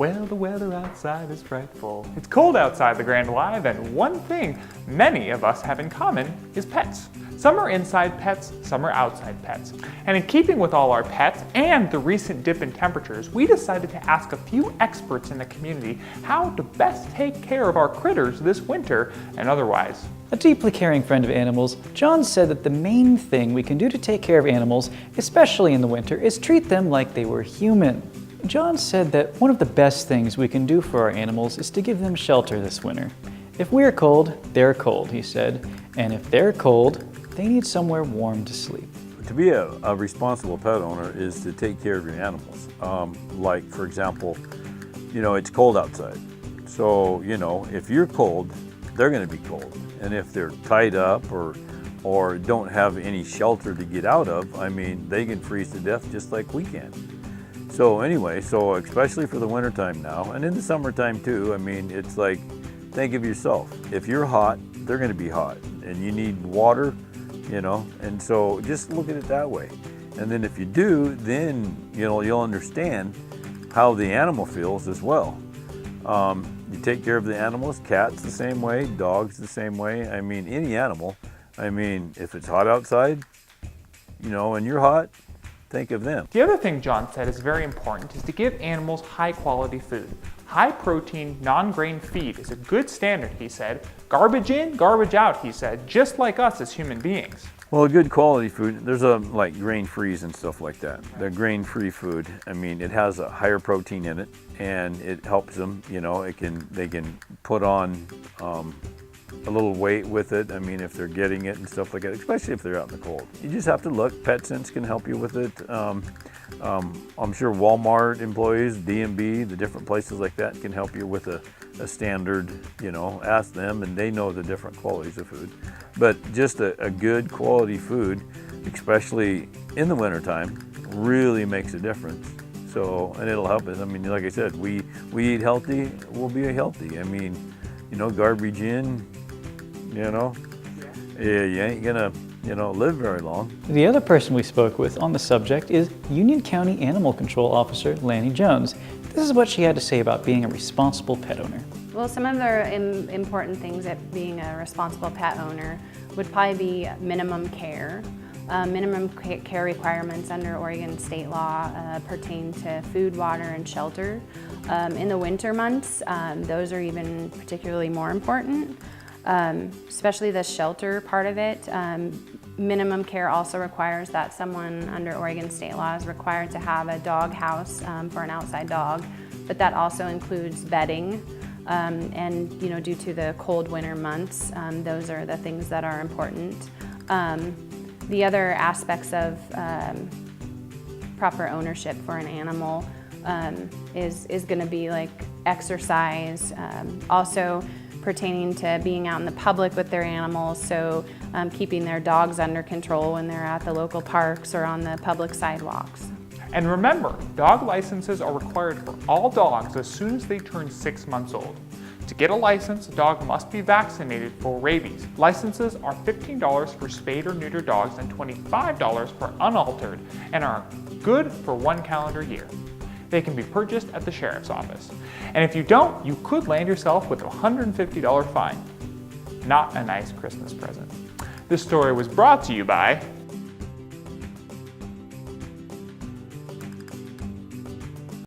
Well, the weather outside is frightful. It's cold outside the Grand Live, and one thing many of us have in common is pets. Some are inside pets, some are outside pets. And in keeping with all our pets and the recent dip in temperatures, we decided to ask a few experts in the community how to best take care of our critters this winter and otherwise. A deeply caring friend of animals, John said that the main thing we can do to take care of animals, especially in the winter, is treat them like they were human. John said that one of the best things we can do for our animals is to give them shelter this winter. If we're cold, they're cold, he said, and if they're cold, they need somewhere warm to sleep. To be a responsible pet owner is to take care of your animals. Like, for example, it's cold outside. So, if you're cold, they're going to be cold. And if they're tied up or don't have any shelter to get out of, they can freeze to death just like we can. So anyway, especially for the wintertime now, and in the summertime too, it's like, think of yourself. If you're hot, they're going to be hot, and you need water, and so just look at it that way. And then if you do, then you'll understand how the animal feels as well. You take care of the animals, cats the same way, dogs the same way. Any animal. If it's hot outside, and you're hot, think of them. The other thing John said is very important is to give animals high quality food. High protein, non-grain feed is a good standard, he said. Garbage in, garbage out, he said, just like us as human beings. Well, good quality food, there's like grain-frees and stuff like that. The grain-free food, it has a higher protein in it, and it helps them, they can put on a little weight with it, if they're getting it and stuff like that, especially if they're out in the cold. You just have to look. PetSense can help you with it. I'm sure Walmart employees, D&B, the different places like that can help you with a standard, ask them, and they know the different qualities of food. But just a good quality food, especially in the wintertime, really makes a difference. So, and it'll help us. Like I said, we eat healthy, we'll be healthy. Garbage in, you ain't gonna, live very long. The other person we spoke with on the subject is Union County Animal Control Officer Lanny Jones. This is what she had to say about being a responsible pet owner. Well, some of the important things at being a responsible pet owner would probably be minimum care. Minimum care requirements under Oregon state law pertain to food, water, and shelter. In the winter months, those are even particularly more important, especially the shelter part of it. Minimum care also requires that someone under Oregon state law is required to have a dog house for an outside dog, but that also includes bedding. And due to the cold winter months, those are the things that are important. The other aspects of proper ownership for an animal is going to be like exercise, also pertaining to being out in the public with their animals, so keeping their dogs under control when they're at the local parks or on the public sidewalks. And remember, dog licenses are required for all dogs as soon as they turn 6 months old. To get a license, a dog must be vaccinated for rabies. Licenses are $15 for spayed or neutered dogs and $25 for unaltered, and are good for 1 calendar year. They can be purchased at the sheriff's office. And if you don't, you could land yourself with a $150 fine. Not a nice Christmas present. This story was brought to you by